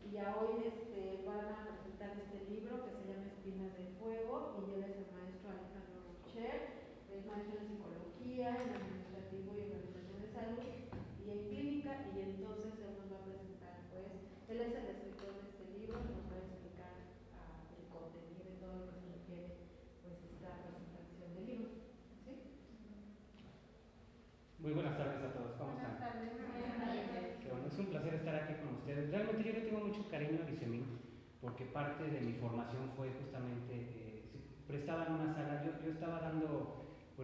y ya hoy van a presentar este libro que se llama Espinas de Fuego, y él es el maestro Alejandro Rocher, es maestro en psicología, en administrativo y organización de salud y en clínica, y entonces él nos va a presentar, pues, él es el escritor de este libro, nos va a explicar el contenido y todo lo que se requiere, pues, esta presentación del libro. ¿Sí? Muy buenas tardes a todos, ¿cómo están? Buenas tardes. Buenas tardes. Qué bueno, es un placer estar aquí con ustedes. Realmente yo le tengo mucho cariño a ICEMIN, porque parte de mi formación fue justamente, prestaba en una sala, yo estaba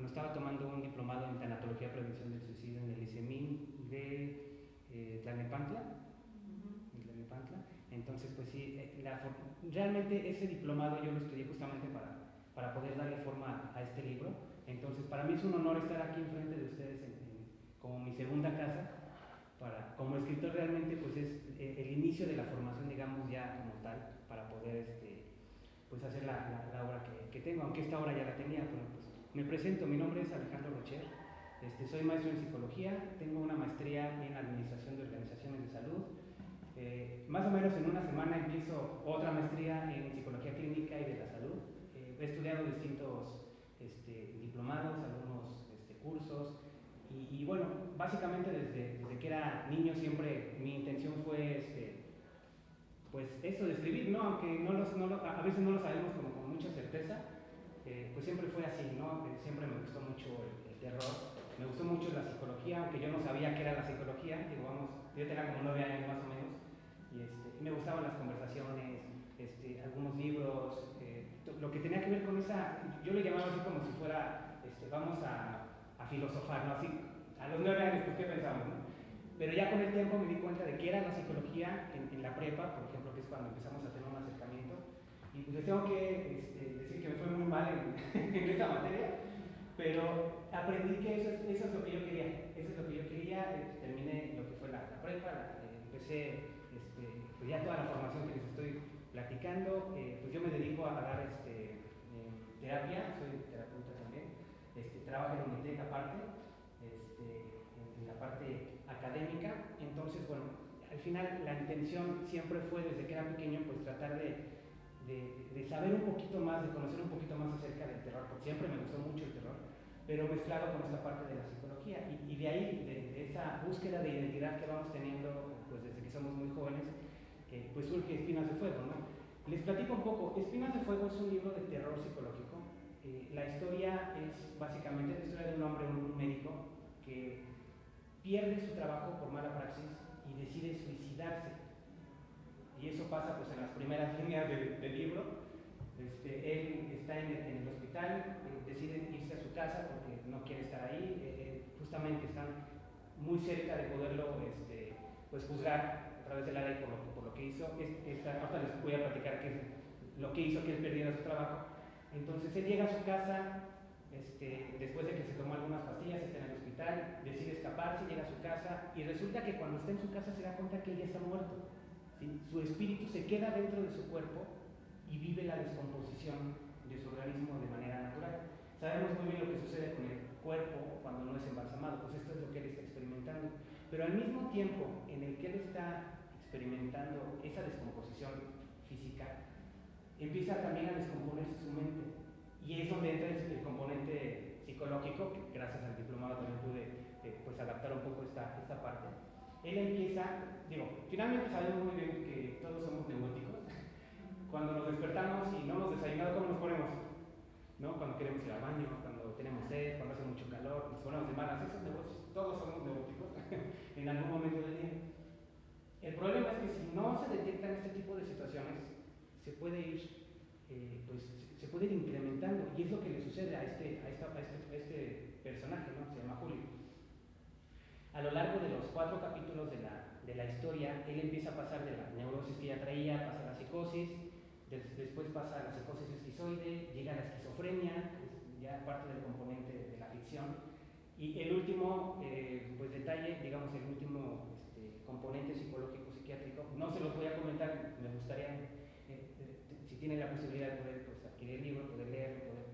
estaba tomando un diplomado en tanatología y prevención del suicidio en el ICEMIN de Tlalnepantla. Entonces, pues sí, realmente ese diplomado yo lo estudié justamente para poder darle forma a este libro. Entonces, para mí es un honor estar aquí enfrente de ustedes como mi segunda casa. Como escritor realmente pues es el inicio de la formación, digamos, ya como tal, para poder pues hacer la obra que tengo, aunque esta obra ya la tenía. Bueno, pues me presento, mi nombre es Alejandro Rocher, soy maestro en psicología, tengo una maestría en administración de organizaciones de salud. Más o menos en una semana empiezo otra maestría en psicología clínica y de la salud. He estudiado distintos diplomados, algunos cursos, y bueno, básicamente desde que era niño siempre mi intención fue pues eso de escribir, ¿no? Aunque a veces no lo sabemos como con mucha certeza, pues siempre fue así, ¿no? Siempre me gustó mucho el terror, me gustó mucho la psicología, aunque yo no sabía qué era la psicología, digo, yo tenía como 9 años más o menos, y me gustaban las conversaciones, algunos libros, lo que tenía que ver con esa, yo lo llamaba así como si fuera, vamos a filosofar, ¿no? Así, a los 9 años, pues, ¿qué pensamos, no? Pero ya con el tiempo me di cuenta de qué era la psicología en la prepa, por ejemplo, que es cuando empezamos a tener un acercamiento. Y pues les tengo que decir que me fue muy mal en esa materia, pero aprendí que eso es lo que yo quería. Eso es lo que yo quería. Terminé lo que fue la prepa, empecé pues ya toda la formación que les estoy platicando. Pues yo me dedico a dar terapia, soy terapeuta también. Trabajo en Unitec aparte. En la parte académica. Entonces, bueno, al final la intención siempre fue desde que era pequeño pues tratar de saber un poquito más, de conocer un poquito más acerca del terror, porque siempre me gustó mucho el terror, pero mezclado con esta parte de la psicología, y de ahí, de esa búsqueda de identidad que vamos teniendo pues desde que somos muy jóvenes, pues surge Espinas de Fuego, ¿no? Les platico un poco. Espinas de Fuego es un libro de terror psicológico. La historia es básicamente la historia de un hombre, un médico, que pierde su trabajo por mala praxis y decide suicidarse. Y eso pasa pues en las primeras líneas del libro. Él está en el hospital, decide irse a su casa porque no quiere estar ahí. Justamente están muy cerca de poderlo pues juzgar a través de la ley por lo que hizo. Ahorita les voy a platicar qué es lo que hizo que él perdiera su trabajo. Entonces él llega a su casa, después de que se tomó algunas pastillas, está en el hospital, decide escaparse, llega a su casa, y resulta que cuando está en su casa se da cuenta que él ya está muerto, ¿sí? Su espíritu se queda dentro de su cuerpo y vive la descomposición de su organismo de manera natural. Sabemos muy bien lo que sucede con el cuerpo cuando no es embalsamado, pues esto es lo que él está experimentando. Pero al mismo tiempo en el que él está experimentando esa descomposición física, empieza también a descomponerse su mente, y es donde entra el componente psicológico, que gracias al diplomado también pude pues adaptar un poco esta parte. Él empieza, finalmente sabemos muy bien que todos somos neuróticos. Cuando nos despertamos y no hemos desayunado, ¿cómo nos ponemos? ¿No? Cuando queremos ir al baño, cuando tenemos sed, cuando hace mucho calor, nos ponemos de malas. Esos negocios, todos somos neuróticos en algún momento del día. El problema es que si no se detectan este tipo de situaciones, se puede ir se puede ir incrementando, y es lo que le sucede a este personaje, ¿no? Se llama Julio. A lo largo de los 4 capítulos de la historia, él empieza a pasar de la neurosis que ya traía, pasa a la psicosis, después pasa a la psicosis esquizoide, llega a la esquizofrenia, es ya parte del componente de la ficción, y el último pues detalle, digamos el último componente psicológico psiquiátrico, no se los voy a comentar, me gustaría si tienen la posibilidad de poder pues, adquirir el libro, poder leerlo, poder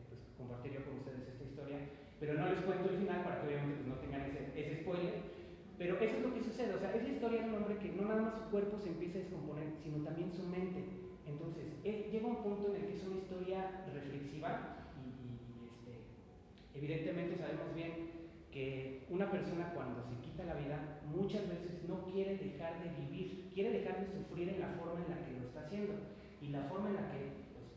pues, compartir yo con ustedes esta historia, pero no les cuento el final para que obviamente pues, no tengan ese spoiler. Pero eso es lo que sucede, o sea, es la historia historia de un hombre que no nada más su cuerpo se empieza a descomponer, sino también su mente. Entonces, llega un punto en el que es una historia reflexiva evidentemente sabemos bien que una persona cuando se quita la vida muchas veces no quiere dejar de vivir, quiere dejar de sufrir en la forma en la que lo está haciendo y la forma en la que, pues,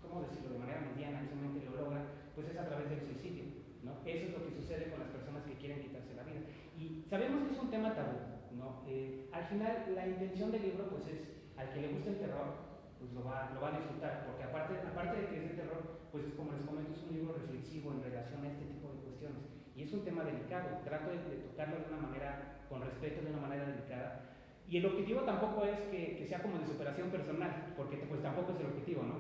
¿cómo decirlo? De manera mediana en su mente lo logra, pues es a través del suicidio, ¿no? Eso es lo que sucede con las personas que quieren quitarse la vida. Y sabemos que es un tema tabú, ¿no? Al final la intención del libro pues es, al que le gusta el terror, pues lo va a disfrutar, porque aparte de que es de terror, pues es como les comento, es un libro reflexivo en relación a este tipo de cuestiones. Y es un tema delicado, trato de tocarlo de una manera, con respeto, de una manera delicada. Y el objetivo tampoco es que sea como de superación personal, porque pues tampoco es el objetivo, ¿no?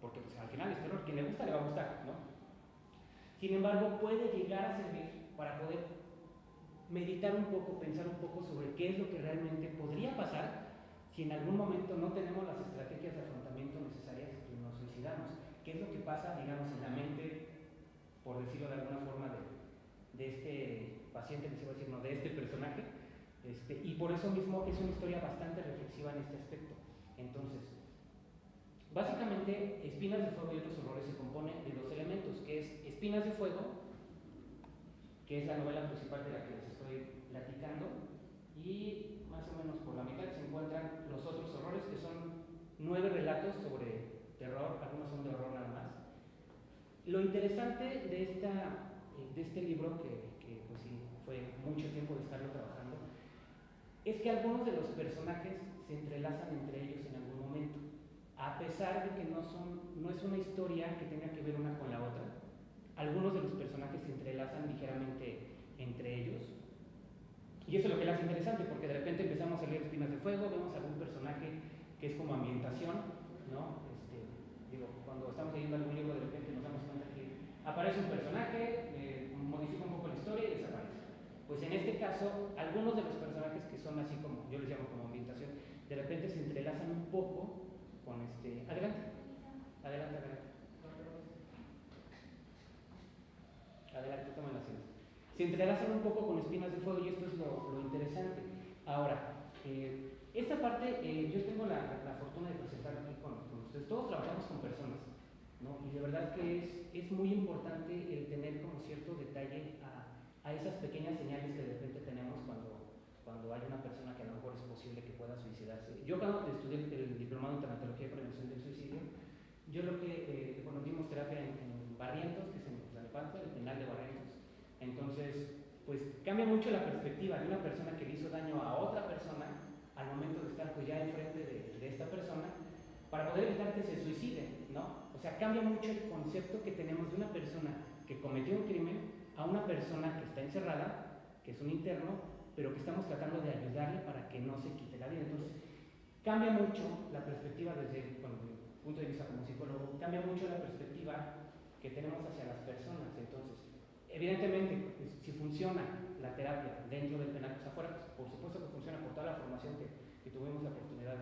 Porque pues, al final es terror, quien le gusta le va a gustar, ¿no? Sin embargo, puede llegar a servir para poder meditar un poco, pensar un poco sobre qué es lo que realmente podría pasar si en algún momento no tenemos las estrategias de afrontamiento necesarias y nos suicidamos. ¿Qué es lo que pasa, digamos, en la mente, por decirlo de alguna forma, de este paciente, que se va a decir, no, de este personaje? Y por eso mismo es una historia bastante reflexiva en este aspecto. Entonces, básicamente, Espinas de Fuego y otros horrores se compone de dos elementos, que es Espinas de Fuego, que es la novela principal de la que les estoy platicando, y más o menos por la mitad se encuentran los otros horrores, que son 9 relatos sobre terror, algunos son de horror nada más. Lo interesante de este libro, que pues sí, fue mucho tiempo de estarlo trabajando, es que algunos de los personajes se entrelazan entre ellos en algún momento, a pesar de que no es una historia que tenga que ver una con la otra. Algunos de los personajes se entrelazan ligeramente entre ellos, y eso es lo que lo hace interesante, porque de repente empezamos a leer Espinas de Fuego, vemos algún personaje que es como ambientación, ¿no? Cuando estamos leyendo algún libro, de repente nos damos cuenta que aparece un personaje, modifica un poco la historia y desaparece. Pues en este caso, algunos de los personajes que son así como, yo les llamo como ambientación, de repente se entrelazan un poco con Adelante. Adelante, tomen la asiento. Se entrelazan un poco con Espinas de Fuego y esto es lo interesante. Ahora, esta parte yo tengo la fortuna de presentar aquí con ustedes. Todos trabajamos con personas, ¿no? Y de verdad que es muy importante el tener como cierto detalle a esas pequeñas señales que de repente tenemos cuando hay una persona que a lo mejor es posible que pueda suicidarse. Yo cuando estudié el diplomado en tanatología y prevención del suicidio, yo lo que, dimos terapia en Barrientos, que es en Tlalnepantla, el penal de Barrientos. Entonces, pues cambia mucho la perspectiva de una persona que le hizo daño a otra persona al momento de estar pues ya enfrente de esta persona para poder evitar que se suicide, ¿no? O sea, cambia mucho el concepto que tenemos de una persona que cometió un crimen a una persona que está encerrada, que es un interno, pero que estamos tratando de ayudarle para que no se quite la vida. Entonces, cambia mucho la perspectiva desde mi punto de vista como psicólogo, cambia mucho la perspectiva que tenemos hacia las personas. Entonces, evidentemente, pues, si funciona la terapia dentro del penal, pues afuera, pues, por supuesto que funciona por toda la formación que tuvimos la oportunidad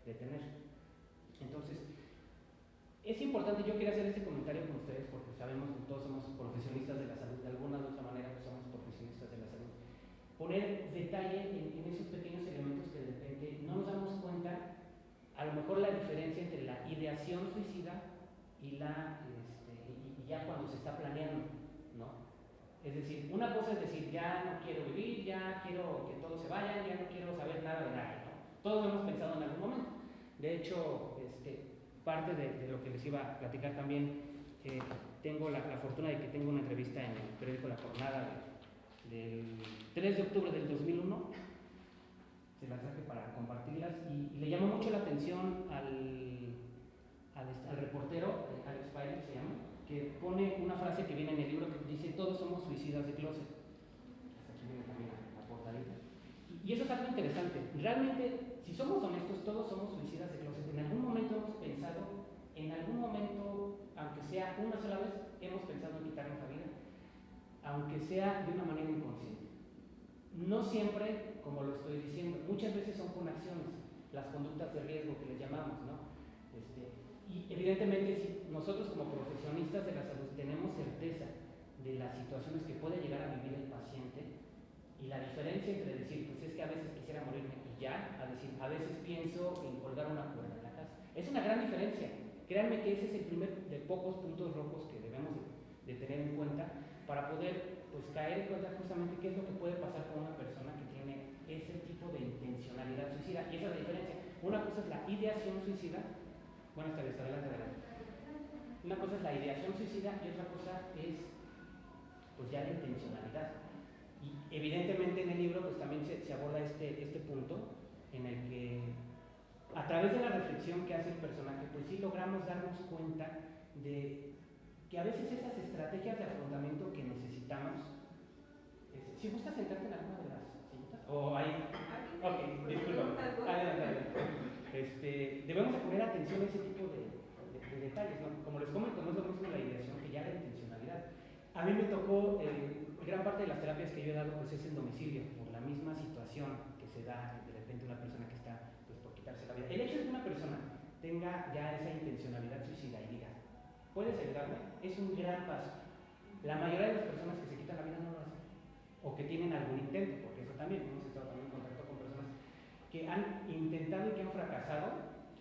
de tener. Entonces, es importante, yo quería hacer este comentario con ustedes porque sabemos que todos somos profesionistas de la salud, de alguna u otra manera pues somos profesionistas de la salud. Poner detalle en esos pequeños elementos que de repente no nos damos cuenta, a lo mejor la diferencia entre la ideación suicida y ya cuando se está planeando, ¿no? Es decir, una cosa es decir, ya no quiero vivir, ya quiero que todos se vayan, ya no quiero saber nada de nadie, ¿no? Todos lo hemos pensado en algún momento. De hecho, parte de lo que les iba a platicar también, tengo la fortuna de que tengo una entrevista en el periódico La Jornada del 3 de octubre del 2001, se las traje para compartirlas, y le llamó mucho la atención al reportero, Alex Pyle se llama, que pone una frase que viene en el libro que dice: todos somos suicidas de closet. Hasta aquí viene también la portadita. Y eso es algo interesante. Realmente, si somos honestos, todos somos suicidas de closet. En algún momento hemos pensado, en algún momento, aunque sea una sola vez, hemos pensado en quitarnos la vida, aunque sea de una manera inconsciente. No siempre, como lo estoy diciendo, muchas veces son con acciones, las conductas de riesgo que les llamamos, ¿no? Y evidentemente, si nosotros como profesionistas de la salud tenemos certeza de las situaciones que puede llegar a vivir el paciente, Y la diferencia entre decir, pues es que a veces quisiera morirme y ya, a decir, a veces pienso en colgar una cuerda en la casa. Es una gran diferencia. Créanme que ese es el primer de pocos puntos rojos que debemos de tener en cuenta para poder pues caer en cuenta justamente qué es lo que puede pasar con una persona que tiene ese tipo de intencionalidad suicida. Y esa es la diferencia. Una cosa es la ideación suicida. Buenas tardes, adelante. Una cosa es la ideación suicida y otra cosa es pues ya la intencionalidad. Y evidentemente en el libro pues también se aborda este punto en el que a través de la reflexión que hace el personaje pues sí logramos darnos cuenta de que a veces esas estrategias de afrontamiento que necesitamos, si gustas sentarte en alguna de las sillitas o ahí, ok, disculpa, debemos de poner atención a ese tipo de detalles, ¿no? Como les comento, no es lo mismo la ideación que ya la intencionalidad. A mí me tocó, gran parte de las terapias que yo he dado pues es en domicilio, por la misma situación que se da de repente una persona que está pues por quitarse la vida. El hecho de que una persona tenga ya esa intencionalidad suicida y diga, ¿puedes ayudarme? Es un gran paso. La mayoría de las personas que se quitan la vida no lo hacen, o que tienen algún intento, porque eso también, hemos estado también en contacto con personas que han intentado y que han fracasado,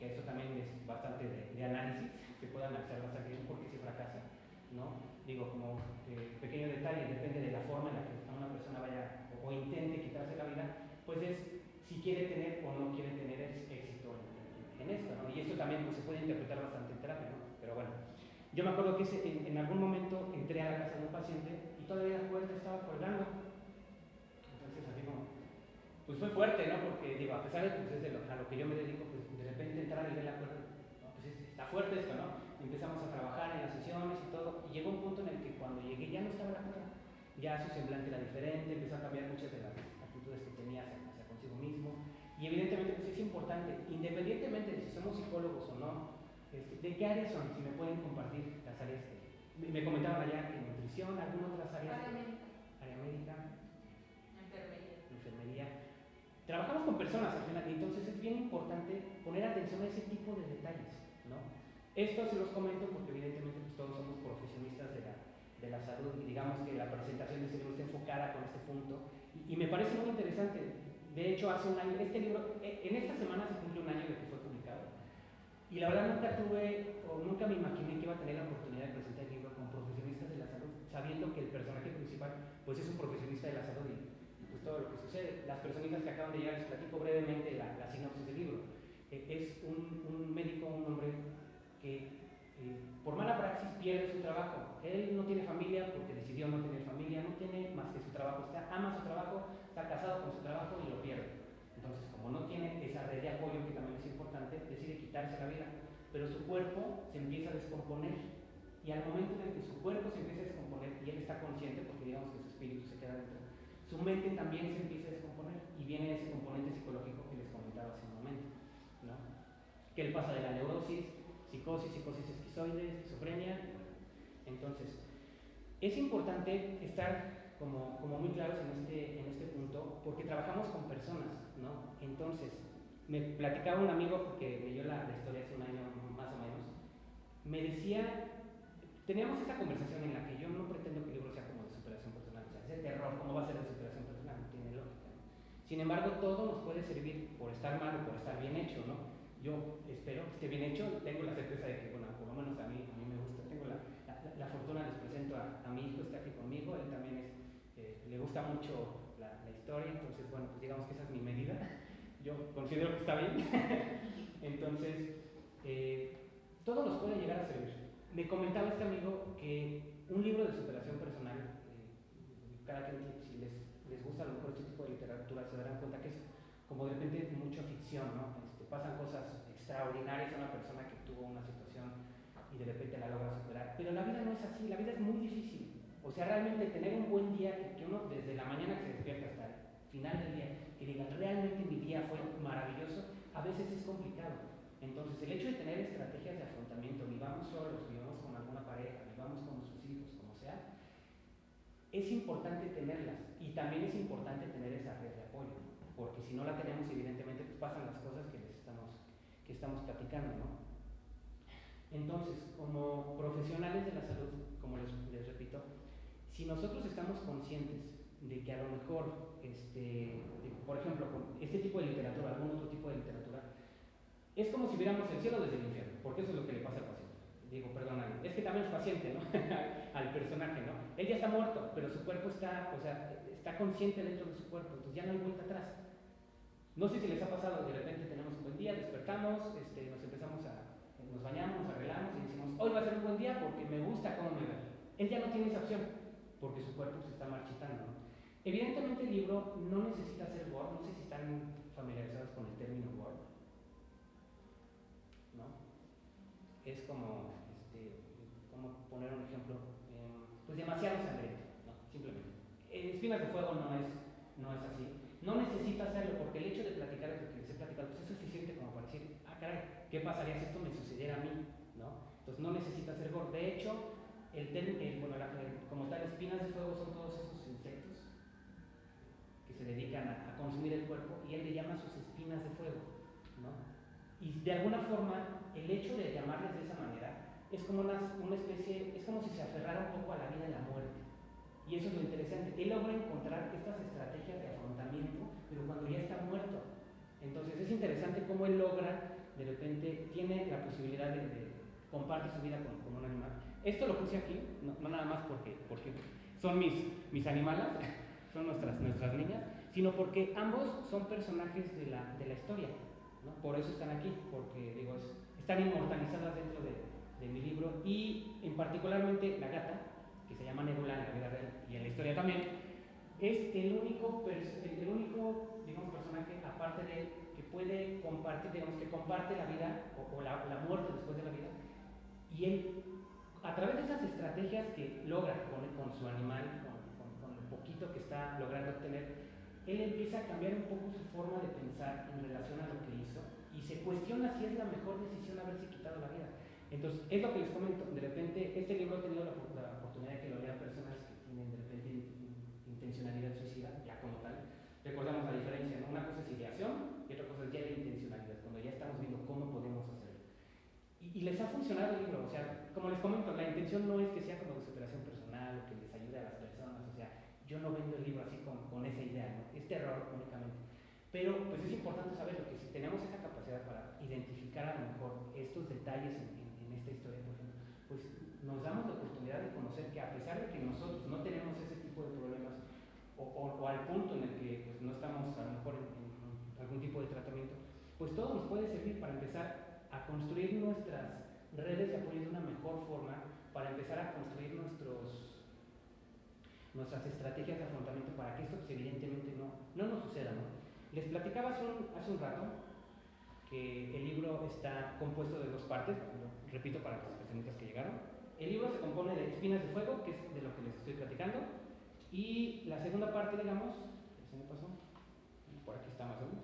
que eso también es bastante de análisis, que puedan analizar bastante bien por qué se fracasa, ¿no? Digo, como pequeño detalle, depende de la forma en la que una persona vaya o intente quitarse la vida, pues es si quiere tener o no quiere tener éxito en esto, ¿no? Y esto también pues, se puede interpretar bastante en terapia, ¿no? Pero bueno, yo me acuerdo que en algún momento entré a la casa de un paciente y todavía la cuerda estaba colgando. Entonces así como, pues fue fuerte, ¿no? Porque digo, a pesar de que pues, a lo que yo me dedico, pues de repente entrar y ver la cuerda, no, pues está fuerte esto, ¿no? Y empezamos a trabajar en las sesiones y todo, y llegó un punto en el que cuando llegué ya no estaba la cuerda. Ya su semblante era diferente, empezó a cambiar muchas de las actitudes que tenía hacia consigo mismo. Y evidentemente pues es importante, independientemente de si somos psicólogos o no, ¿de qué áreas son? Si me pueden compartir las áreas que me comentaban allá, que nutrición, algunas otras áreas. Área médica. Enfermería. Trabajamos con personas al final, y entonces es bien importante poner atención a ese tipo de detalles, ¿no? Esto se los comento porque evidentemente pues, todos somos profesionistas de la salud y digamos que la presentación de este libro está enfocada con este punto y me parece muy interesante. De hecho, hace un año, este libro, en esta semana se cumple un año de que fue publicado y la verdad nunca me imaginé que iba a tener la oportunidad de presentar el libro con profesionistas de la salud, sabiendo que el personaje principal pues es un profesionista de la salud y pues todo lo que sucede. Las personitas que acaban de llegar les platico brevemente la sinopsis del libro. Es un médico, un hombre que por mala praxis pierde su trabajo. Él no tiene familia porque decidió no tener familia, no tiene más que su trabajo, ama su trabajo, está casado con su trabajo y lo pierde. Entonces, como no tiene esa red de apoyo que también es importante, decide quitarse la vida, pero su cuerpo se empieza a descomponer y al momento en el que su cuerpo se empieza a descomponer y él está consciente, porque digamos que su espíritu se queda dentro, su mente también se empieza a descomponer y viene ese componente psicológico que les comentaba hace un momento, ¿no? Que él pasa de la neurosis, psicosis esquizoide, esquizofrenia. Entonces, es importante estar como muy claros en este punto porque trabajamos con personas, ¿no? Entonces, me platicaba un amigo porque leyó la historia hace un año más o menos, me decía, teníamos esta conversación en la que yo no pretendo que el libro sea como de superación personal, o sea, es de terror, ¿cómo va a ser de superación personal? No tiene lógica. Sin embargo, todo nos puede servir por estar mal o por estar bien hecho, ¿no? Yo espero que esté bien hecho, tengo la certeza de que, bueno, por lo menos a mí me gusta, tengo la fortuna, les presento a mi hijo, está aquí conmigo, él también le gusta mucho la historia, entonces, bueno, pues digamos que esa es mi medida, yo considero que está bien, entonces, todo nos puede llegar a servir. Me comentaba este amigo que un libro de superación personal, cada quien, si les gusta a lo mejor este tipo de literatura, se darán cuenta que es como de repente mucha ficción, ¿no? Pasan cosas extraordinarias a una persona que tuvo una situación y de repente la logra superar. Pero la vida no es así, la vida es muy difícil. O sea, realmente tener un buen día, que uno desde la mañana que se despierta hasta el final del día, que diga, realmente mi día fue maravilloso, a veces es complicado. Entonces, el hecho de tener estrategias de afrontamiento, vivamos solos, vivamos con alguna pareja, vivamos con nuestros hijos, como sea, es importante tenerlas y también es importante tener esa red de apoyo, porque si no la tenemos, evidentemente pues pasan las cosas que estamos platicando, ¿no? Entonces, como profesionales de la salud, como les repito, si nosotros estamos conscientes de que a lo mejor, por ejemplo, con este tipo de literatura, algún otro tipo de literatura, es como si viéramos el cielo desde el infierno, porque eso es lo que le pasa al paciente. Digo, perdón, es que también es paciente, ¿no? Al personaje, ¿no? Él ya está muerto, pero su cuerpo está, o sea, está consciente dentro de su cuerpo, entonces ya no hay vuelta atrás. No sé si les ha pasado, de repente tenemos un buen día, despertamos, nos bañamos, nos arreglamos y decimos, hoy va a ser un buen día porque me gusta cómo me veo. Él ya no tiene esa opción, porque su cuerpo se está marchitando, ¿no? Evidentemente el libro no necesita ser gore, no sé si están familiarizados con el término gore, ¿no? Es como, como poner un ejemplo, pues demasiado sangriento, ¿no? Simplemente. Espinas de Fuego no es así. No necesita hacerlo porque el hecho de platicar lo que les he platicado pues es suficiente como para decir, ah, caray, ¿qué pasaría si esto me sucediera a mí? ¿No? Entonces no necesita ser gore. De hecho, como tal, espinas de fuego son todos esos insectos que se dedican a consumir el cuerpo y él le llama sus espinas de fuego, ¿no? Y de alguna forma, el hecho de llamarles de esa manera es como una especie, es como si se aferrara un poco a la vida y la muerte. Y eso es lo interesante. Él logra encontrar estas estrategias de afrontamiento, pero cuando ya está muerto. Entonces es interesante cómo él logra, de repente, tiene la posibilidad de comparte su vida con un animal. Esto lo puse aquí, no nada más porque son mis animales, son nuestras niñas, sino porque ambos son personajes de la historia, ¿no? Por eso están aquí, porque digo, están inmortalizadas dentro de mi libro y en particularmente la gata, que se llama Nebula en la vida real y en la historia también, es el único digamos, personaje, aparte de él, que puede compartir, digamos, que comparte la vida o la muerte después de la vida. Y él, a través de esas estrategias que logra con su animal, con lo poquito que está logrando obtener, él empieza a cambiar un poco su forma de pensar en relación a lo que hizo y se cuestiona si es la mejor decisión haberse quitado la vida. Entonces, es lo que les comento. De repente, este libro ha tenido la oportunidad de que lo lean personas que tienen de repente intencionalidad suicida, ya como tal. Recordamos la diferencia, ¿no? Una cosa es ideación y otra cosa es ya la intencionalidad, cuando ya estamos viendo cómo podemos hacerlo. Y les ha funcionado el libro, o sea, como les comento, la intención no es que sea como de superación personal o que les ayude a las personas, o sea, yo no vendo el libro así con esa idea, ¿no? Es terror únicamente. Pero pues es importante saberlo, que si tenemos esa capacidad para identificar a lo mejor estos detalles en esta historia, por ejemplo, pues nos damos la oportunidad de conocer que a pesar de que nosotros no tenemos ese tipo de problemas o al punto en el que pues, no estamos a lo mejor en algún tipo de tratamiento, pues todo nos puede servir para empezar a construir nuestras redes de apoyo de una mejor forma, para empezar a construir nuestras estrategias de afrontamiento para que esto pues, evidentemente no nos suceda, ¿no? Les platicaba hace un rato que el libro está compuesto de dos partes, repito para las personitas que llegaron. El libro se compone de Espinas de Fuego, que es de lo que les estoy platicando, y la segunda parte, digamos, se me pasó, por aquí está más o menos,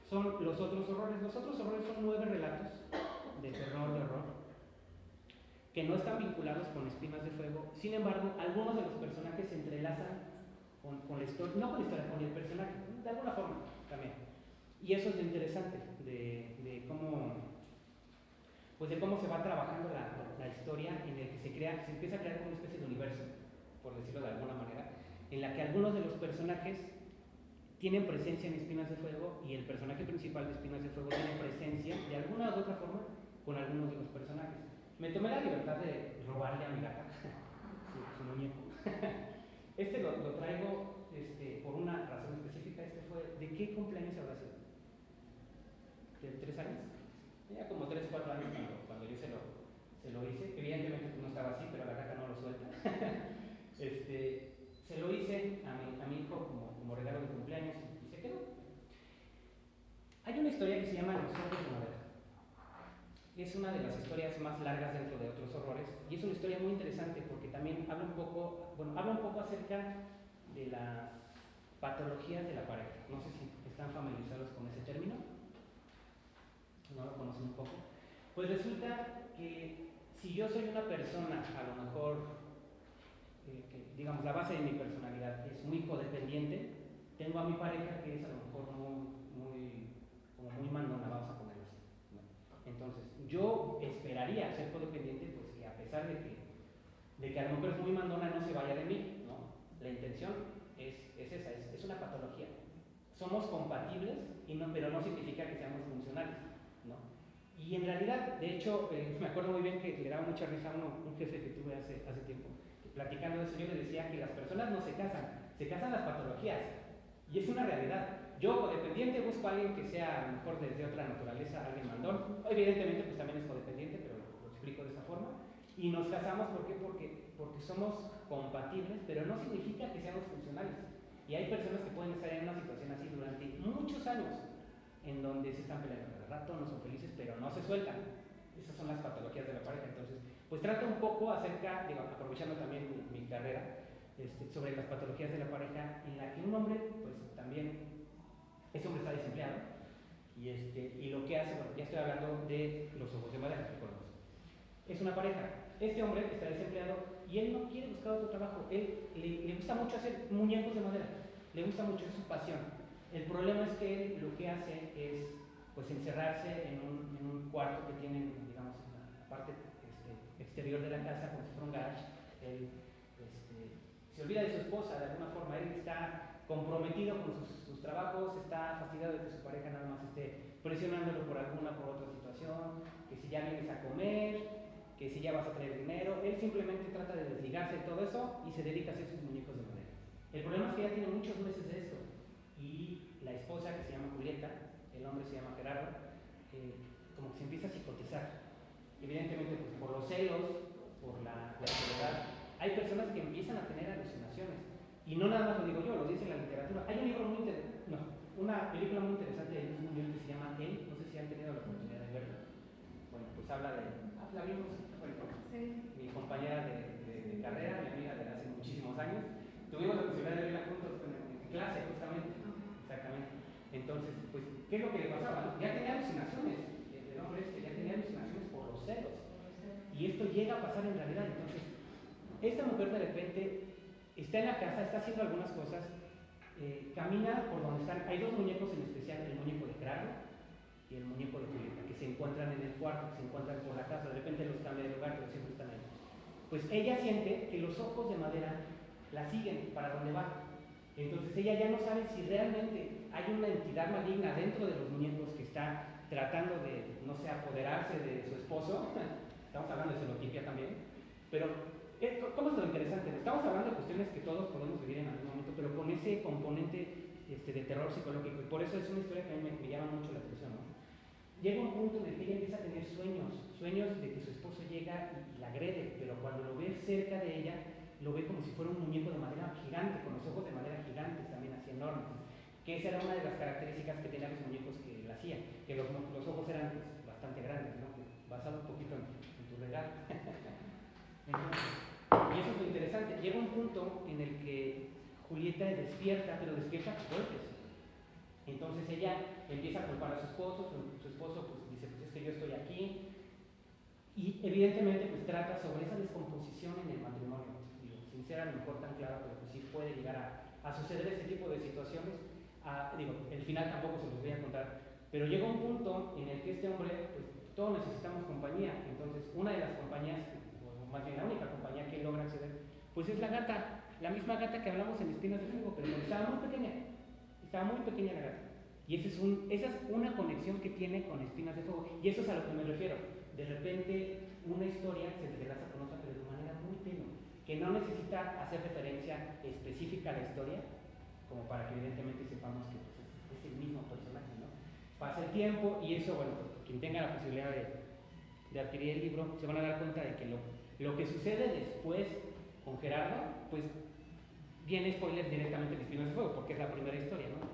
son Los Otros Horrores. Los Otros Horrores son 9 relatos de terror, de horror, que no están vinculados con Espinas de Fuego. Sin embargo, algunos de los personajes se entrelazan con la historia, no con la historia, con el personaje, de alguna forma también. Y eso es lo interesante de cómo se va trabajando la historia en el que se empieza a crear como una especie de universo, por decirlo de alguna manera, en la que algunos de los personajes tienen presencia en Espinas de Fuego y el personaje principal de Espinas de Fuego tiene presencia de alguna u otra forma con algunos de los personajes. Me tomé la libertad de robarle a mi gata su muñeco. Lo traigo por una razón específica. Fue, ¿de qué cumpleaños habrá sido? ¿De 3 años? Ya como 3 o 4 años cuando yo se lo hice. Evidentemente no estaba así, pero la gata no lo suelta. Se lo hice a mi hijo como regalo de cumpleaños y se quedó. Hay una historia que se llama Los Ojos de Madera. Es una de las historias más largas dentro de Otros Horrores y es una historia muy interesante porque también habla un poco acerca de las patologías de la pareja. No sé si están familiarizados con ese término, no lo conocen un poco. Pues resulta que si yo soy una persona, a lo mejor, que digamos la base de mi personalidad es muy codependiente, tengo a mi pareja que es a lo mejor muy mandona, vamos a ponerlo así, ¿no? Entonces, yo esperaría ser codependiente, pues que a pesar de que a lo mejor es muy mandona, no se vaya de mí, ¿no? La intención es esa, es una patología. Somos compatibles, pero no significa que seamos funcionales, ¿no? Y en realidad, de hecho, me acuerdo muy bien que le daba mucha risa a un jefe que tuve hace tiempo, que platicando de eso yo le decía que las personas no se casan las patologías, y es una realidad. Yo, codependiente, busco a alguien que sea a lo mejor desde otra naturaleza, alguien mandón, evidentemente pues también es codependiente, pero lo explico de esa forma, y nos casamos, ¿por qué? Porque somos compatibles, pero no significa que seamos funcionales. Y hay personas que pueden estar en una situación así durante muchos años, en donde se están peleando cada rato, no son felices, pero no se sueltan. Esas son las patologías de la pareja. Entonces, pues trato un poco acerca, aprovechando también mi carrera, sobre las patologías de la pareja, en la que un hombre, pues también, ese hombre está desempleado, y lo que hace, bueno, ya estoy hablando de los ojos de madera, recordemos. Es una pareja. Este hombre está desempleado y él no quiere buscar otro trabajo. Él le gusta mucho hacer muñecos de madera. Le gusta mucho, es su pasión. El problema es que él lo que hace es pues encerrarse en un cuarto que tienen, digamos, en la parte exterior de la casa, como si fuera un garage. Él se olvida de su esposa de alguna forma. Él está comprometido con sus trabajos, está fastidiado de que su pareja nada más esté presionándolo por otra situación, que si ya vienes a comer, que si ya vas a traer dinero. Él simplemente trata de desligarse de todo eso y se dedica a hacer sus muñecos de madera. El problema es que ya tiene muchos meses de esto, y la esposa, que se llama Julieta, el hombre se llama Gerardo, como que se empieza a psicotizar. Evidentemente pues, por los celos, por la soledad, hay personas que empiezan a tener alucinaciones, y no nada más lo digo yo, lo dice la literatura. Hay un libro muy interesante, una película muy interesante de Luis Buñuel que se llama Él, no sé si han tenido la oportunidad de verla. Bueno, pues habla de, la vimos, bueno, sí. Mi compañera de carrera, mi amiga de hace muchísimos años, tuvimos la posibilidad de verla juntos en clase, justamente. Exactamente. Entonces, pues, ¿qué es lo que le pasaba? Ya tenía alucinaciones, el hombre ya tenía alucinaciones por los celos. Y esto llega a pasar en realidad. Entonces, esta mujer de repente está en la casa, está haciendo algunas cosas, camina por donde están. Hay dos muñecos en especial, el muñeco de Gerardo y el muñeco de Julieta, que se encuentran en el cuarto, que se encuentran por la casa. De repente los cambia de lugar, pero siempre están ahí. Pues ella siente que los ojos de madera la siguen para donde va. Entonces ella ya no sabe si realmente hay una entidad maligna dentro de los muñecos que está tratando de, no sé, apoderarse de su esposo. Estamos hablando de celotipia también. Pero, ¿cómo es lo interesante? Estamos hablando de cuestiones que todos podemos vivir en algún momento, pero con ese componente de terror psicológico. Y por eso es una historia que a mí me llama mucho la atención, ¿no? Llega un punto en el que ella empieza a tener sueños de que su esposo llega y la agrede, pero cuando lo ve cerca de ella, lo ve como si fuera un muñeco de madera gigante, con los ojos de madera gigantes, también así enormes. Que esa era una de las características que tenían los muñecos que él hacía, que los ojos eran pues, bastante grandes, ¿no? Basado un poquito en tu regalo. Entonces, y eso es lo interesante. Llega un punto en el que Julieta despierta, pero despierta con golpes. Entonces ella empieza a culpar a su esposo pues dice, pues es que yo estoy aquí. Y evidentemente pues trata sobre esa descomposición en el matrimonio. Sin ser a lo mejor tan claro, pero pues sí puede llegar a suceder este tipo de situaciones. El final tampoco se los voy a contar, pero llega un punto en el que este hombre, pues todos necesitamos compañía. Entonces una de las compañías, o más bien la única compañía que él logra acceder, pues es la gata, la misma gata que hablamos en Espinas de Fuego, pero estaba muy pequeña la gata. Y esa es una conexión que tiene con Espinas de Fuego, y eso es a lo que me refiero. De repente una historia se entrelaza con otra, pero de manera muy tenue, que no necesita hacer referencia específica a la historia, como para que evidentemente sepamos que pues, es el mismo personaje, ¿no? Pasa el tiempo y eso, bueno, quien tenga la posibilidad de adquirir el libro, se van a dar cuenta de que lo que sucede después con Gerardo, pues viene spoiler directamente de Espinas de Fuego, porque es la primera historia, ¿no?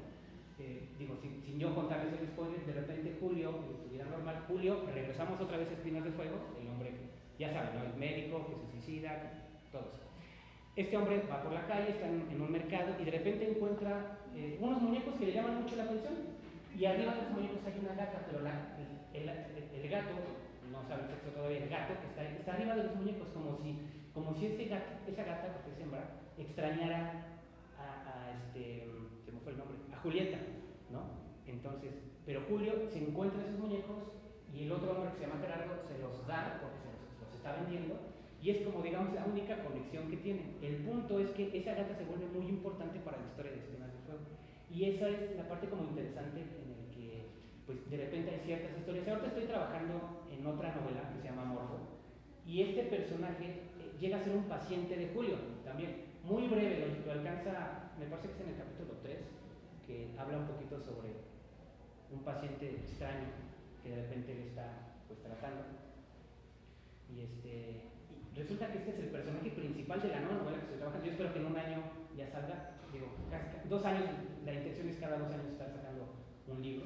Sin yo contarles el spoiler, de repente Julio, en su vida normal, regresamos otra vez a Espinas de Fuego, el hombre, ya saben, ¿no? El médico que se suicida, todo eso. Este hombre va por la calle, está en un mercado y de repente encuentra unos muñecos que le llaman mucho la atención. Y arriba de los muñecos hay una gata, pero el gato, no sabe el sexo todavía, el gato que está arriba de los muñecos, como si esa gata, porque es hembra, extrañara se me fue el nombre, a Julieta, ¿no? Entonces, pero Julio se encuentra esos muñecos y el otro hombre que se llama Gerardo se los da porque se los está vendiendo, y es como, digamos, la única conexión que tienen. El punto es que esa gata se vuelve muy importante para la historia de Espinas de Fuego, y esa es la parte como interesante en el que, pues, de repente hay ciertas historias. Ahorita estoy trabajando en otra novela que se llama Morfo, y este personaje llega a ser un paciente de Julio, también, muy breve, lo alcanza, me parece que es en el capítulo 3, que habla un poquito sobre un paciente extraño que de repente le está, pues, tratando, y y resulta que este es el personaje principal de la nueva novela que estoy trabajando. Yo espero que en un año ya salga, digo, casi 2 años, la intención es cada 2 años estar sacando un libro,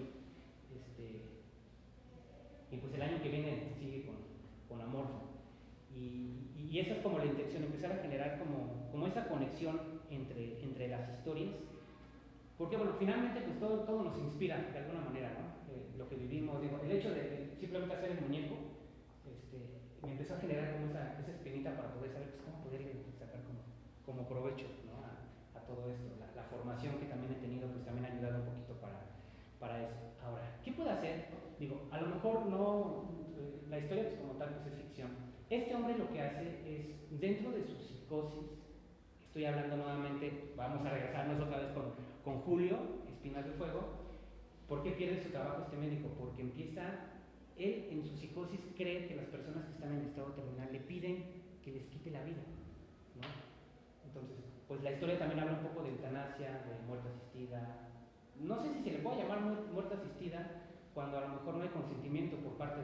y pues el año que viene sigue con Amorfo. Y esa es como la intención, empezar a generar como esa conexión entre las historias, porque bueno, finalmente pues todo nos inspira de alguna manera, ¿no? Lo que vivimos, digo, el hecho de simplemente hacer el muñeco, me empezó a generar como esa espinita para poder saber pues, cómo poder sacar como provecho, ¿no? a todo esto. La formación que también he tenido pues también ha ayudado un poquito para eso. Ahora, ¿qué puedo hacer? Digo, a lo mejor no, la historia pues como tal pues es ficción. Este hombre lo que hace es, dentro de su psicosis, estoy hablando nuevamente, vamos a regresarnos otra vez con Julio, Espinas de Fuego. ¿Por qué pierde su trabajo este médico? Porque él en su psicosis cree que las personas que están en estado terminal le piden que les quite la vida, ¿no? Entonces, pues la historia también habla un poco de eutanasia, de muerte asistida. No sé si se le puede llamar muerte asistida cuando a lo mejor no hay consentimiento por parte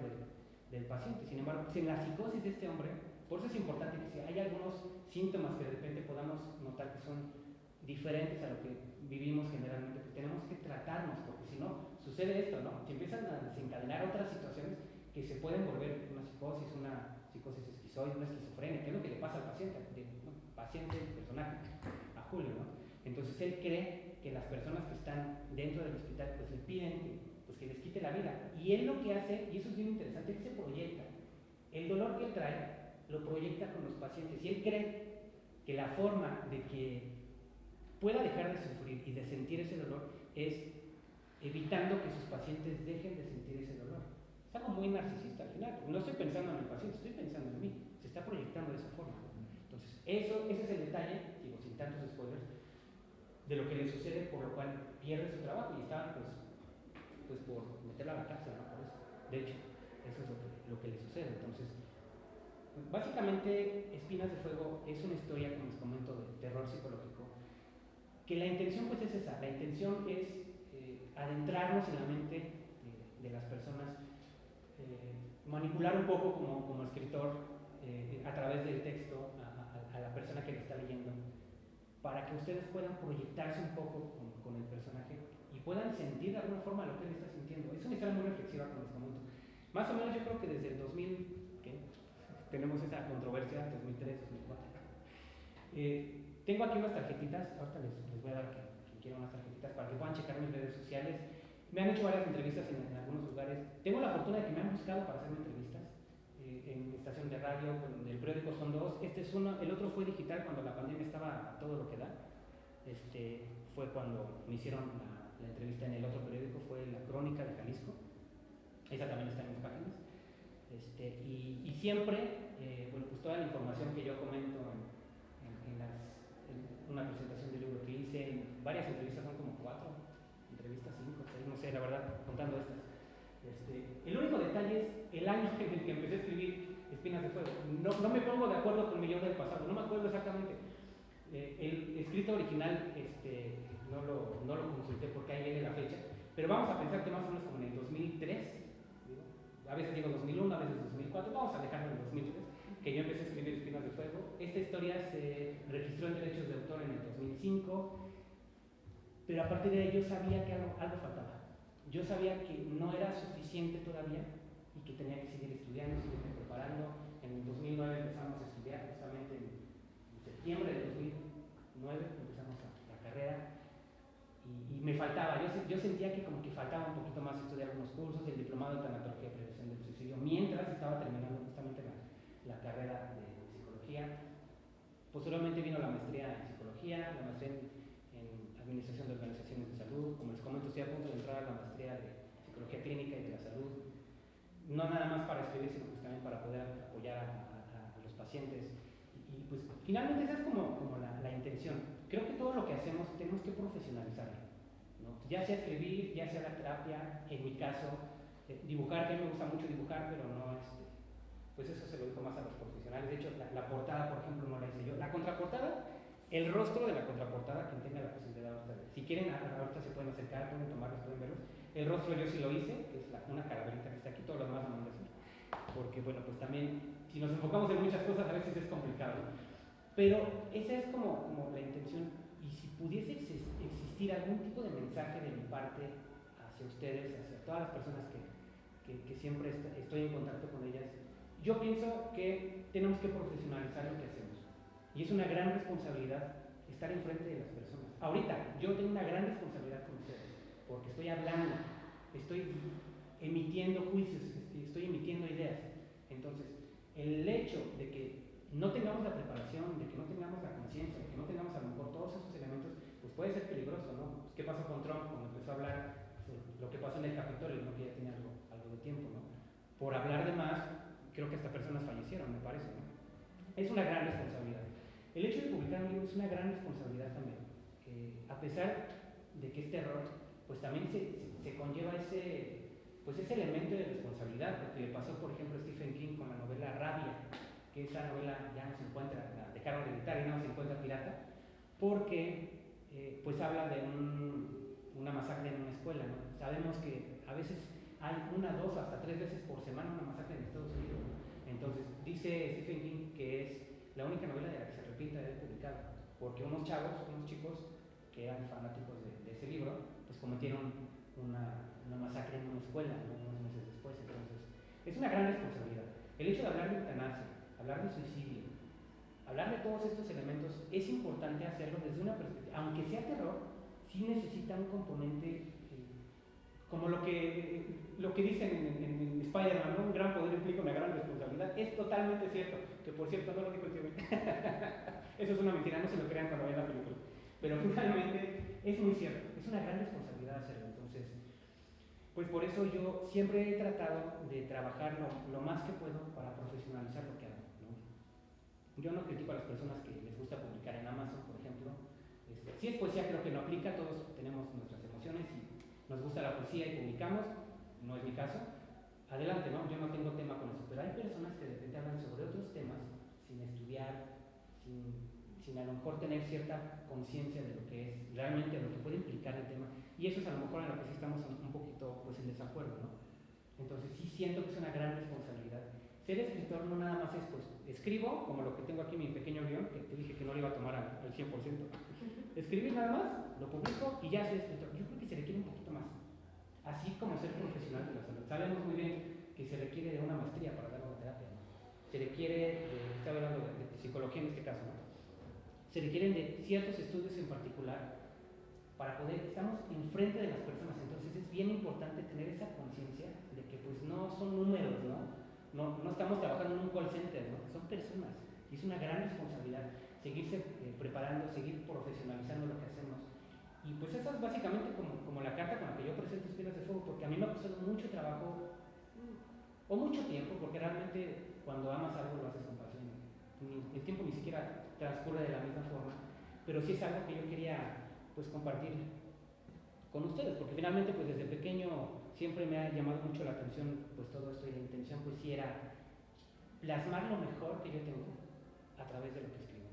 del paciente. Sin embargo, pues en la psicosis de este hombre, por eso es importante que si hay algunos síntomas que de repente podamos notar que son diferentes a lo que vivimos generalmente, pues tenemos que tratarnos, porque si no, sucede esto, ¿no? Se empiezan a desencadenar otras situaciones que se pueden volver una psicosis esquizoide, una esquizofrenia, que es lo que le pasa al paciente, personaje, a Julio, ¿no? Entonces él cree que las personas que están dentro del hospital pues le piden que les quite la vida, y él lo que hace, y eso es bien interesante, él se proyecta, el dolor que trae lo proyecta con los pacientes, y él cree que la forma de que pueda dejar de sufrir y de sentir ese dolor es evitando que sus pacientes dejen de sentir ese dolor. Es algo muy narcisista al final, no estoy pensando en el paciente, estoy pensando en mí, se está proyectando de esa forma. Entonces, ese es el detalle, digo, sin tantos spoilers, de lo que le sucede, por lo cual pierde su trabajo y está pues por meterla a la cárcel, ¿no? Por eso. De hecho, eso es lo que le sucede. Entonces, básicamente, Espinas de Fuego es una historia, como les comento, de terror psicológico, que la intención pues es esa, la intención es adentrarnos en la mente de las personas, manipular un poco como escritor a través del texto a la persona que lo está leyendo, para que ustedes puedan proyectarse un poco con el personaje y puedan sentir de alguna forma lo que él está sintiendo. Es una historia muy reflexiva, como les comento. Más o menos yo creo que desde el 2000, ¿qué? Tenemos esa controversia, 2003, 2004. Tengo aquí unas tarjetitas, ahorita les voy a dar quien quiera unas tarjetitas para que puedan checar mis redes sociales. Me han hecho varias entrevistas en algunos lugares. Tengo la fortuna de que me han buscado para hacerme entrevistas en estación de radio, en el periódico son 2. Este es uno, el otro fue digital cuando la pandemia estaba a todo lo que da. Fue cuando me hicieron la entrevista en el otro periódico, fue La Crónica de Jalisco. Esa también está en mis páginas. Y siempre, bueno, pues toda la información que yo comento en una presentación del libro que hice, en varias entrevistas, son como 4 entrevistas, 5, 6, no sé, la verdad, contando estas. El único detalle es el año en el que empecé a escribir Espinas de Fuego. No me pongo de acuerdo con mi yo del pasado, no me acuerdo exactamente. El escrito original no lo consulté porque ahí viene la fecha, pero vamos a pensar que más o menos como en el 2003, a veces digo 2001, a veces 2004, vamos a dejarlo en el 2003, que yo empecé a escribir Espinas de Fuego. Esta historia se registró en derechos de autor en el 2005, pero a partir de ahí yo sabía que algo faltaba. Yo sabía que no era suficiente todavía y que tenía que seguir estudiando, seguirme preparando. En el 2009 empezamos a estudiar, justamente en septiembre de 2009 empezamos la carrera y me faltaba, yo sentía que como que faltaba un poquito más estudiar algunos cursos, el diplomado de tanatología y prevención del suicidio, mientras estaba terminando justamente la carrera de psicología. Posteriormente vino la maestría en psicología, la maestría en administración de organizaciones de salud. Como les comento, estoy a punto de entrar a la maestría de psicología clínica y de la salud, no nada más para escribir, sino pues también para poder apoyar a los pacientes. Y pues finalmente esa es como la intención. Creo que todo lo que hacemos tenemos que profesionalizarlo, ¿no? Ya sea escribir, ya sea la terapia, en mi caso, dibujar, que a mí me gusta mucho dibujar, pero no pues eso se lo dijo más a los profesionales. De hecho, la portada, por ejemplo, no la hice yo. La contraportada, el rostro de la contraportada, quien tenga la posibilidad ahorita, si quieren, ahorita se pueden acercar, pueden tomarlos, pueden verlos. El rostro yo sí lo hice, que es una calaverita que está aquí, todos los demás no lo hacen. Porque, bueno, pues también, si nos enfocamos en muchas cosas, a veces es complicado. Pero esa es como la intención. Y si pudiese existir algún tipo de mensaje de mi parte hacia ustedes, hacia todas las personas que siempre estoy en contacto con ellas, yo pienso que tenemos que profesionalizar lo que hacemos. Y es una gran responsabilidad estar enfrente de las personas. Ahorita, yo tengo una gran responsabilidad con ustedes, porque estoy hablando, estoy emitiendo juicios, estoy emitiendo ideas. Entonces, el hecho de que no tengamos la preparación, de que no tengamos la conciencia, de que no tengamos a lo mejor todos esos elementos, pues puede ser peligroso, ¿no? Pues, ¿qué pasó con Trump cuando empezó a hablar lo que pasó en el Capitolio, ¿no? Que ya tiene algo de tiempo, ¿no? Por hablar de más, creo que hasta personas fallecieron, me parece, ¿no? Es una gran responsabilidad. El hecho de publicar un libro es una gran responsabilidad también. A pesar de que este error, pues también se conlleva ese elemento de responsabilidad, porque le pasó, por ejemplo, a Stephen King con la novela Rabia, que esa novela ya no se encuentra, la dejaron de editar y no se encuentra pirata, porque pues habla de una masacre en una escuela, ¿no? Sabemos que a veces hay 1, 2, hasta 3 veces por semana una masacre en Estados Unidos, ¿no? Entonces dice Stephen King que es la única novela de la que se arrepiente de haber publicado, porque unos chicos que eran fanáticos de ese libro, pues cometieron una masacre en una escuela, ¿no? Unos meses después. Entonces es una gran responsabilidad. El hecho de hablar de eutanasia, hablar de suicidio, hablar de todos estos elementos, es importante hacerlo desde una perspectiva, aunque sea terror, sí necesita un componente como lo que dicen en Spider-Man, ¿no? Un gran poder implica una gran responsabilidad. Es totalmente cierto, que por cierto no lo dijo el tío. Eso es una mentira, no se lo crean cuando vean la película. Pero finalmente es muy cierto, es una gran responsabilidad hacerlo. Entonces, pues por eso yo siempre he tratado de trabajar lo más que puedo para profesionalizar lo que hago, ¿no? Yo no critico a las personas que les gusta publicar en Amazon, por ejemplo. Si es poesía, creo que no aplica, todos tenemos nuestras emociones y nos gusta la poesía y publicamos, no es mi caso. Adelante, ¿no? Yo no tengo tema con eso, pero hay personas que de repente hablan sobre otros temas sin estudiar, sin a lo mejor tener cierta conciencia de lo que es realmente, lo que puede implicar el tema, y eso es a lo mejor en lo que sí estamos un poquito pues en desacuerdo, ¿no? Entonces sí siento que es una gran responsabilidad. Ser escritor no nada más es, pues, escribo, como lo que tengo aquí en mi pequeño guión, que te dije que no lo iba a tomar al 100%. Escribir nada más, lo publico y ya soy escritor. Yo creo que se requiere un poquito más. Así como ser profesional de la salud. Sabemos muy bien que se requiere de una maestría para dar una terapia, ¿no? Se requiere, estoy hablando de psicología en este caso, ¿no? Se requieren de ciertos estudios en particular para poder, estamos enfrente de las personas, entonces es bien importante tener esa conciencia de que pues no son números, no estamos trabajando en un call center, ¿no? Son personas y es una gran responsabilidad seguirse preparando, seguir profesionalizando lo que hacemos. Y pues esa es básicamente como la carta con la que yo presento Espinas de Fuego, porque a mí me ha costado mucho trabajo o mucho tiempo, porque realmente cuando amas algo lo haces con pasión. El tiempo ni siquiera transcurre de la misma forma, pero sí es algo que yo quería pues compartir con ustedes, porque finalmente pues desde pequeño siempre me ha llamado mucho la atención pues todo esto, y la intención pues sí era plasmar lo mejor que yo tengo a través de lo que escribo.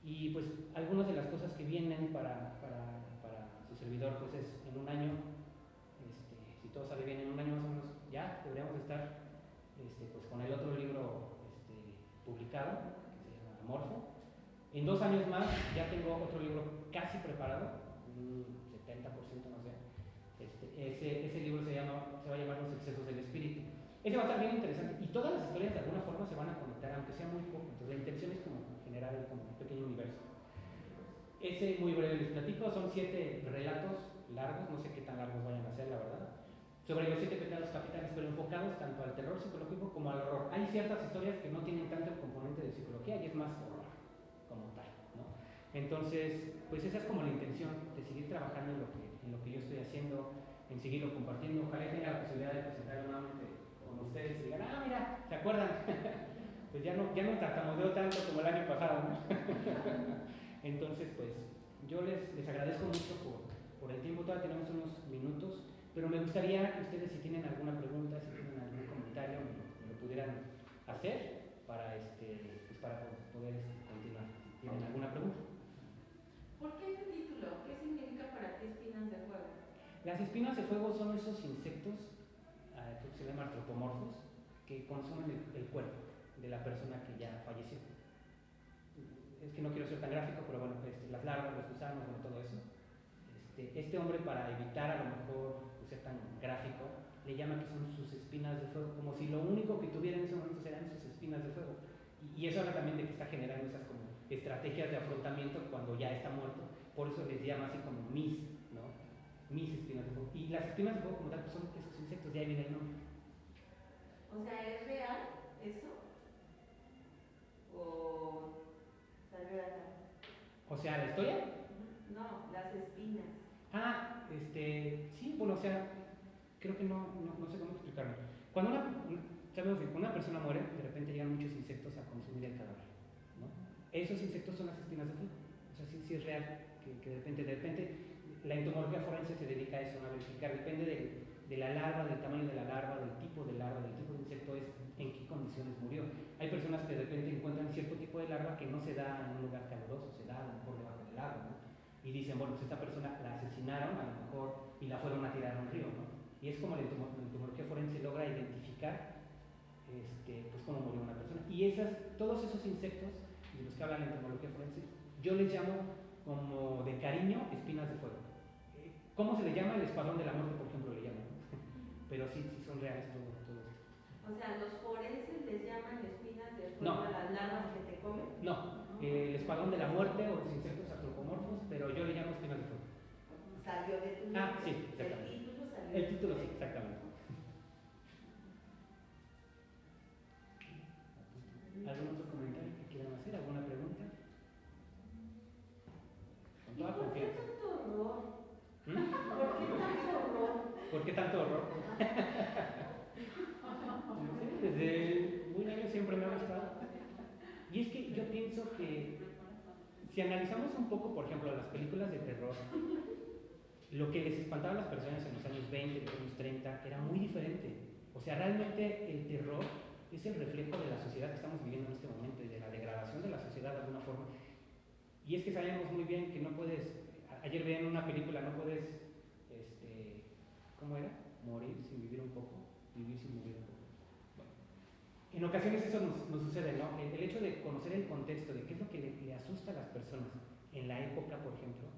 Y pues algunas de las cosas que vienen para su servidor pues es en un año, si todo sale bien, en un año más o menos ya deberíamos estar pues con el otro libro publicado, que se llama Amorfo. En 2 años más ya tengo otro libro casi preparado, un 70%, no sé. Ese libro se va a llamar Los excesos del espíritu. Ese va a estar bien interesante y todas las historias de alguna forma se van a conectar, aunque sea muy poco. Entonces la intención es como generar como un pequeño universo. Ese muy breve les platico, son 7 relatos largos, no sé qué tan largos vayan a ser, la verdad, sobre los 7 pecados capitales, pero enfocados tanto al terror psicológico como al horror. Hay ciertas historias que no tienen tanto el componente de psicología y es más horror como tal, ¿no? Entonces, pues esa es como la intención de seguir trabajando en lo que yo estoy haciendo, en seguirlo compartiendo. Ojalá tenga la posibilidad de presentarlo nuevamente con ustedes y digan, mira, ¿se acuerdan? pues ya no tartamudeo tanto como el año pasado, ¿no? Entonces, pues yo les agradezco mucho por el tiempo, todavía tenemos unos minutos, pero me gustaría que ustedes, si tienen alguna pregunta, si tienen algún comentario, me lo pudieran hacer para, pues para poder continuar. ¿Tienen alguna pregunta? ¿Por qué ese título? ¿Qué significa para ti espinas de fuego? Las espinas de fuego son esos insectos que se llaman antropomorfos que consumen el cuerpo de la persona que ya falleció. Es que no quiero ser tan gráfico, pero bueno, las larvas, los gusanos, bueno, todo eso. Este hombre, para evitar a lo mejor ser tan gráfico, le llama que son sus espinas de fuego, como si lo único que tuviera en ese momento eran sus espinas de fuego. Y eso habla también de que está generando esas como estrategias de afrontamiento cuando ya está muerto. Por eso les llama así como mis, ¿no? Mis espinas de fuego. Y las espinas de fuego como tal pues son esos insectos, de ahí viene el nombre. O sea, ¿es real eso? ¿O salió de acá? O sea, la historia. No, las espinas. Sí, bueno, o sea, creo que no sé cómo explicarlo. Sabemos que cuando una persona muere, de repente llegan muchos insectos a consumir el cadáver, ¿no? Esos insectos son las espinas de fuego. O sea, sí es real que de repente la entomología forense se dedica a eso, a verificar, depende de la larva, del tamaño de la larva, del tipo de insecto, es en qué condiciones murió. Hay personas que de repente encuentran cierto tipo de larva que no se da en un lugar caluroso, se da a lo mejor debajo del agua, ¿no? Y dicen, bueno, pues esta persona la asesinaron a lo mejor y la fueron a tirar a un río, ¿no? Y es como la entomología forense logra identificar pues cómo murió una persona. Y todos esos insectos de los que habla la entomología forense, yo les llamo como de cariño espinas de fuego. ¿Cómo se le llama? El espadón de la muerte, por ejemplo, le llaman, ¿no? Pero sí son reales todo esto. O sea, ¿los forenses les llaman espinas de fuego a las larvas que te comen? No, el espadón de la muerte o los insectos antropomorfos, pero yo le llamo espinas de fuego. Salió de tu libro. Sí, exactamente. El título salió. El título sí, exactamente. ¿Algún otro comentario que quieran hacer? ¿Alguna pregunta? Con toda confianza. ¿Por qué tanto horror? ¿Mm? ¿Por qué tanto horror? ¿Por qué tanto horror? Desde muy niño siempre me ha gustado. Y es que yo pienso que si analizamos un poco, por ejemplo, las películas de terror, lo que les espantaba a las personas en los años 20, los años 30, era muy diferente. O sea, realmente el terror es el reflejo de la sociedad que estamos viviendo en este momento y de la degradación de la sociedad de alguna forma. Y es que sabemos muy bien que no puedes, ayer veía en una película, no puedes, ¿cómo era? Morir sin vivir un poco, vivir sin morir un poco. Bueno, en ocasiones eso nos sucede, ¿no? El hecho de conocer el contexto de qué es lo que le asusta a las personas en la época, por ejemplo,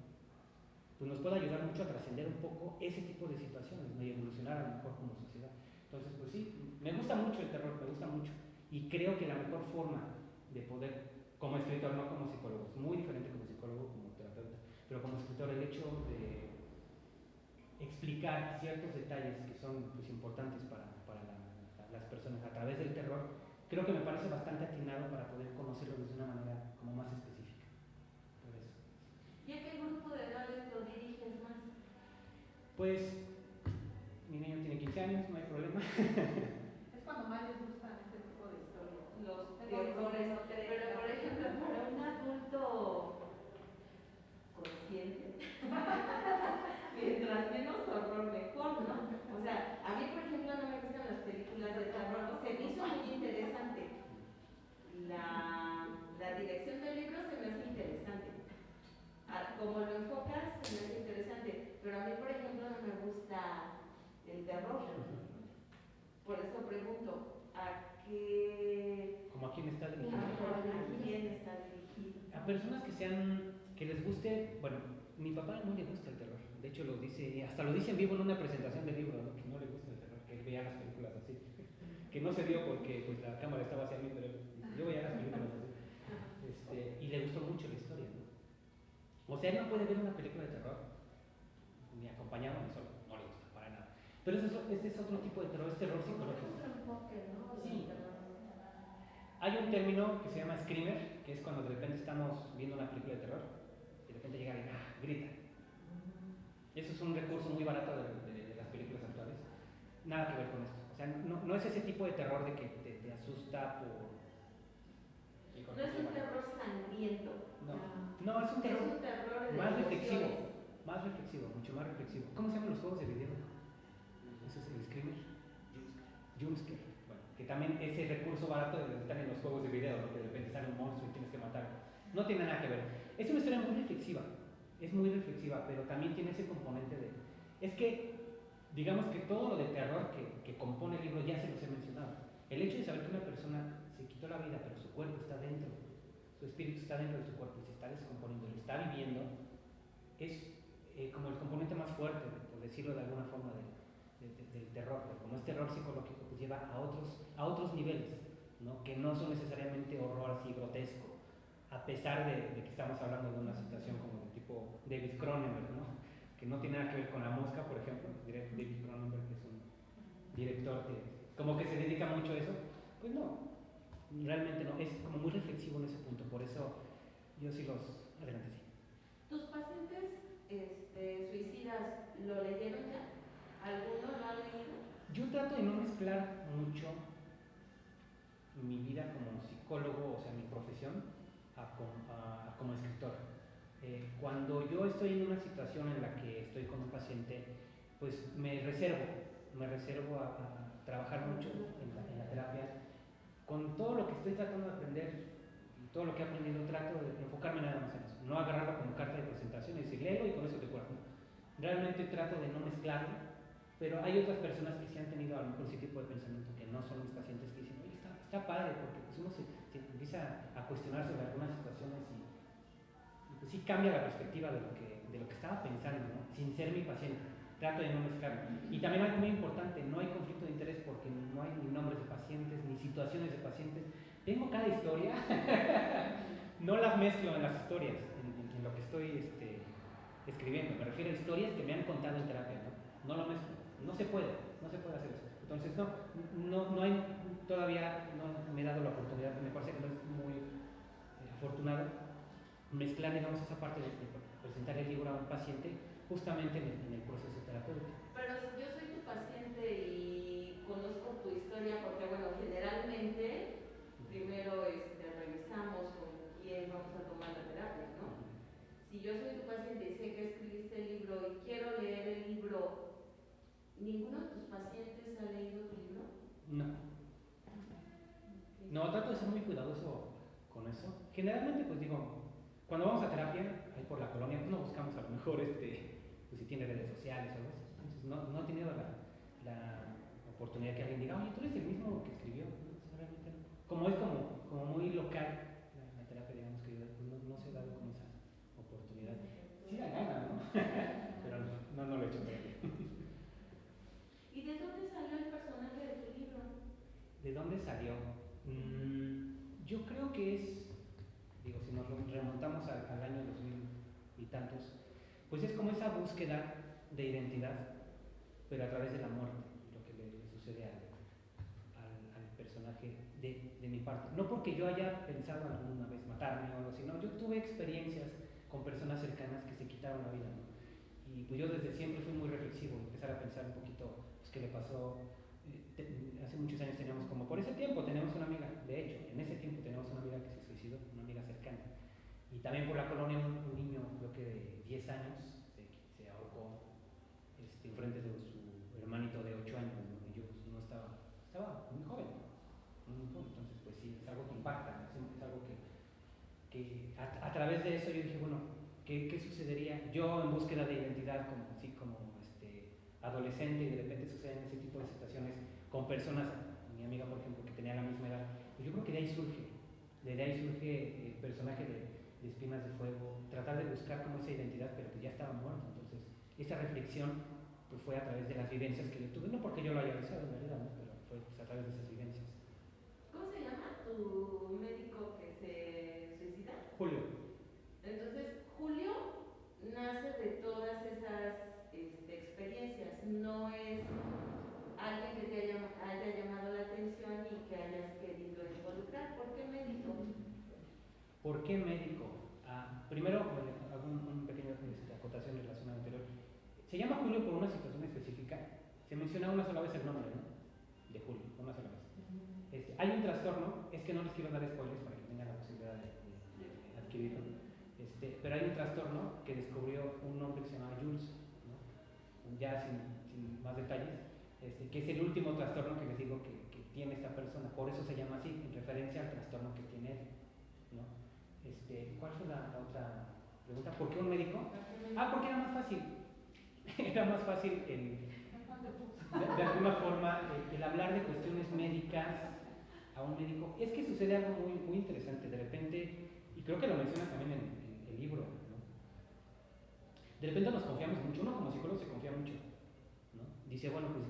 pues nos puede ayudar mucho a trascender un poco ese tipo de situaciones, ¿no? Y evolucionar a lo mejor como sociedad. Entonces, pues sí, me gusta mucho el terror, me gusta mucho. Y creo que la mejor forma de poder, como escritor, no como psicólogo, es muy diferente como psicólogo, como terapeuta, pero como escritor el hecho de explicar ciertos detalles que son pues, importantes para las personas a través del terror, creo que me parece bastante atinado para poder conocerlo de una manera como más específica. Por eso. ¿Y a qué grupo de edades lo diriges más? Pues mi niño tiene 15 años, no hay problema. Es cuando más les gustan este tipo de historias. Los terrores, pero por ejemplo, para un adulto consciente, mientras menos horror mejor, ¿no? O sea, a mí por ejemplo no me gustan las películas de terror, se me hizo muy interesante. La dirección del libro se me hace interesante. Como lo enfocas, se me hace interesante, pero a mí por ejemplo no me gusta el terror. Por eso pregunto, ¿a qué? ¿Como a quién está dirigido? ¿A quién está dirigido? A personas que les guste, bueno, mi papá no le gusta el terror. De hecho lo dice, hasta lo dice en vivo en una presentación del libro, ¿no? Que no le gusta el terror, que él veía las películas así. Que no se dio porque pues, la cámara estaba hacia mí, pero yo veía las películas así. Y le gustó mucho la historia, ¿no? O sea, él no puede ver una película de terror, ni acompañado ni solo, no le gusta para nada. Pero este es otro tipo de terror, es terror psicológico. Sí. Hay un término que se llama screamer, que es cuando de repente estamos viendo una película de terror y de repente llega y grita. Eso es un recurso muy barato de las películas actuales. Nada que ver con esto. O sea, no es ese tipo de terror de que te asusta No es un terror sangriento. No, es un Es terror un terror de más reflexivo, emociones. mucho más reflexivo. ¿Cómo se llaman los juegos de video? Eso es el screamer. Jumpscare. Bueno, que también ese recurso barato de estar en los juegos de video, ¿no? Que de repente sale un monstruo y tienes que matar. No tiene nada que ver. Es una historia muy reflexiva. Es muy reflexiva, pero también tiene ese componente de... Es que, digamos que todo lo de terror que compone el libro ya se los he mencionado. El hecho de saber que una persona se quitó la vida, pero su cuerpo está dentro, su espíritu está dentro de su cuerpo y se está descomponiendo, lo está viviendo, es como el componente más fuerte, por decirlo de alguna forma, del terror. Pero como es terror psicológico, pues lleva a otros niveles, ¿no? Que no son necesariamente horror así grotesco, a pesar de que estamos hablando de una situación como de tipo David Cronenberg, ¿no? Que no tiene nada que ver con La Mosca, por ejemplo. David Cronenberg, que es un director que como que se dedica mucho a eso. Pues no, realmente no, es como muy reflexivo en ese punto, por eso yo sí los... Adelante, sí. ¿Tus pacientes suicidas lo leyeron ya? ¿Alguno lo ha leído? Yo trato de no mezclar mucho mi vida como psicólogo, o sea, mi profesión, como escritor. Cuando yo estoy en una situación en la que estoy con un paciente, pues me reservo a trabajar mucho en la terapia. Con todo lo que estoy tratando de aprender y todo lo que he aprendido, trato de enfocarme nada más en eso. No agarrarlo como carta de presentación y decir, léelo y con eso te cuento. Realmente trato de no mezclarlo, pero hay otras personas que sí han tenido a lo mejor ese tipo de pensamiento, que no son mis pacientes, que dicen, oye, está padre, porque pues uno se empieza a cuestionar sobre algunas situaciones y pues sí cambia la perspectiva de lo que estaba pensando, ¿no? Sin ser mi paciente. Trato de no mezclarlo. Y también algo muy importante, no hay conflicto de interés porque no hay ni nombres de pacientes, ni situaciones de pacientes. Tengo cada historia, no las mezclo en las historias, en lo que estoy escribiendo. Me refiero a historias que me han contado en terapia, ¿no? No lo mezclo, no se puede hacer eso. Entonces no hay, todavía no me he dado la oportunidad, me parece que no es muy afortunado mezclar, digamos, esa parte de presentar el libro a un paciente justamente en el proceso terapéutico. Pero si yo soy tu paciente y conozco tu historia, porque bueno, generalmente primero revisamos con quién vamos a tomar la terapia, ¿no? Si yo soy tu paciente y sé que escribiste el libro y quiero leer el libro, ¿ninguno de tus pacientes ha leído tu libro? No. No, trato de ser muy cuidadoso con eso. Generalmente, pues digo, cuando vamos a terapia, ahí por la colonia, pues no buscamos a lo mejor, pues si tiene redes sociales o algo así. Entonces, no he tenido la oportunidad que alguien diga, oye, tú eres el mismo que escribió. No, realmente no. Como es como muy local la terapia, digamos, que pues no se ha dado como esa oportunidad. Sí la gana, ¿no? Pero no lo he hecho todavía. ¿Y de dónde salió el personaje de tu libro? ¿De dónde salió? Yo creo que es, digo, si nos remontamos al año 2000 y tantos, pues es como esa búsqueda de identidad, pero a través de la muerte, lo que le sucede al personaje de mi parte. No porque yo haya pensado alguna vez matarme o algo así, no, yo tuve experiencias con personas cercanas que se quitaron la vida, ¿no? Y pues yo desde siempre fui muy reflexivo, empezar a pensar un poquito, pues, qué le pasó. Hace muchos años teníamos, como por ese tiempo teníamos una amiga, de hecho, en ese tiempo teníamos una amiga que se suicidó, una amiga cercana. Y también por la colonia un niño, creo que de 10 años, se ahorcó enfrente de su hermanito de 8 años, ¿no? Y yo pues, no estaba muy joven, entonces pues sí, es algo que impacta, es algo que a través de eso yo dije, bueno, ¿qué sucedería? Yo en búsqueda de identidad como adolescente y de repente suceden ese tipo de situaciones con personas, mi amiga por ejemplo que tenía la misma edad, pues yo creo que de ahí surge el personaje de Espinas de Fuego, tratar de buscar como esa identidad, pero que ya estaba muerto. Entonces esa reflexión pues fue a través de las vivencias que yo tuve, no porque yo lo haya deseado en realidad, ¿no? Pero fue pues, a través de esas vivencias. ¿Cómo se llama tu médico que se suicida? Julio. Entonces, Julio nace de todas esas experiencias, no es alguien que te haya llamado la atención y que hayas querido involucrar. ¿Por qué médico? ¿Por qué médico? Primero, hago un pequeño acotación en relación a lo anterior. Se llama Julio por una situación específica. Se menciona una sola vez el nombre, ¿no? De Julio, una sola vez. Hay un trastorno, es que no les quiero dar spoilers para que tengan la posibilidad adquirirlo. Pero hay un trastorno que descubrió un hombre que se llama Jules, ¿no? Ya sin más detalles, que es el último trastorno que les digo que tiene esta persona, por eso se llama así, en referencia al trastorno que tiene él, ¿no? ¿Cuál fue la otra pregunta? ¿Por qué un médico? Porque era más fácil. Era más fácil de alguna forma el hablar de cuestiones médicas a un médico. Es que sucede algo muy, muy interesante. De repente, y creo que lo menciona también en el libro, ¿no? De repente nos confiamos mucho. Uno como psicólogo se confía mucho, ¿no? Dice, bueno, pues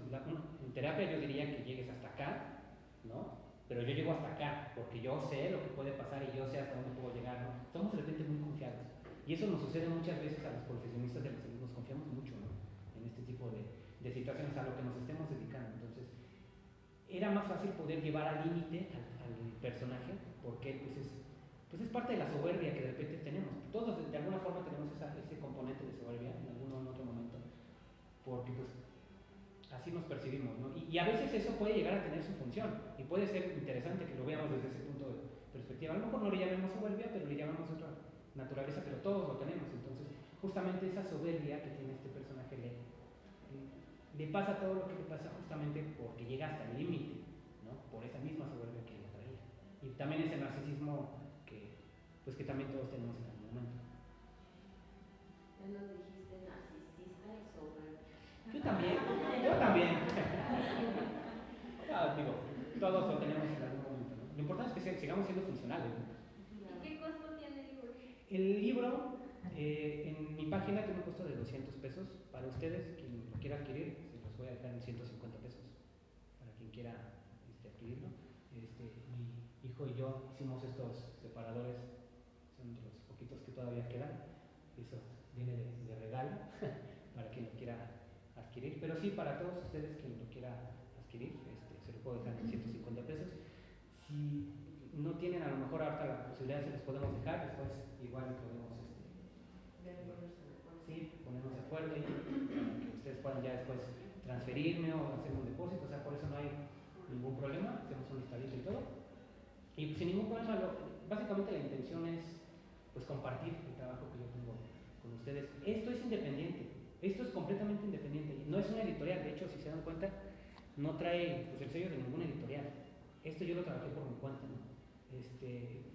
en terapia yo diría que llegues hasta acá, ¿no? Pero yo llego hasta acá porque yo sé lo que puede pasar y yo sé hasta dónde puedo llegar, ¿no? Somos de repente muy confiados. Y eso nos sucede muchas veces a los profesionistas de la salud, nos confiamos mucho, ¿no? En este tipo de situaciones, a lo que nos estemos dedicando. Entonces, era más fácil poder llevar al límite al personaje, porque pues es parte de la soberbia que de repente tenemos. Todos de alguna forma tenemos ese componente de soberbia en algún o en otro momento, porque pues así nos percibimos, ¿no? Y a veces eso puede llegar a tener su función, y puede ser interesante que lo veamos desde ese punto de perspectiva. A lo mejor no le llamemos soberbia, pero le llamamos otra naturaleza, pero todos lo tenemos. Entonces, justamente esa soberbia que tiene este personaje le pasa todo lo que le pasa justamente porque llega hasta el límite, ¿no? Por esa misma soberbia que lo traía. Y también ese narcisismo que también todos tenemos en algún momento. Ya nos dijiste narcisista y soberbio. Yo también. Digo, todos lo tenemos en algún momento, ¿no? Lo importante es que sigamos siendo funcionales, ¿no? ¿Y qué costo tiene el libro? El libro, en mi página tiene un costo de 200 pesos. Para ustedes, quien lo quiera adquirir, se los voy a dejar en 150 pesos. Para quien quiera adquirirlo. Mi hijo y yo hicimos estos separadores, son de los poquitos que todavía quedan. Eso viene de regalo para quien lo quiera adquirir. Pero sí, para todos ustedes, quien lo quiera adquirir, se lo puedo dejar en 150 pesos. Si no tienen a lo mejor ahorita la posibilidad, se los podemos dejar, después igual podemos ponernos de acuerdo y para que ustedes puedan ya después transferirme o hacer un depósito, o sea, por eso no hay ningún problema, hacemos un listadito y todo. Y pues, sin ningún problema, básicamente la intención es pues compartir el trabajo que yo tengo con ustedes. Esto es independiente, esto es completamente independiente, no es una editorial, de hecho, si se dan cuenta, no trae pues, el sello de ninguna editorial. Esto yo lo trabajé por mi cuenta, ¿no?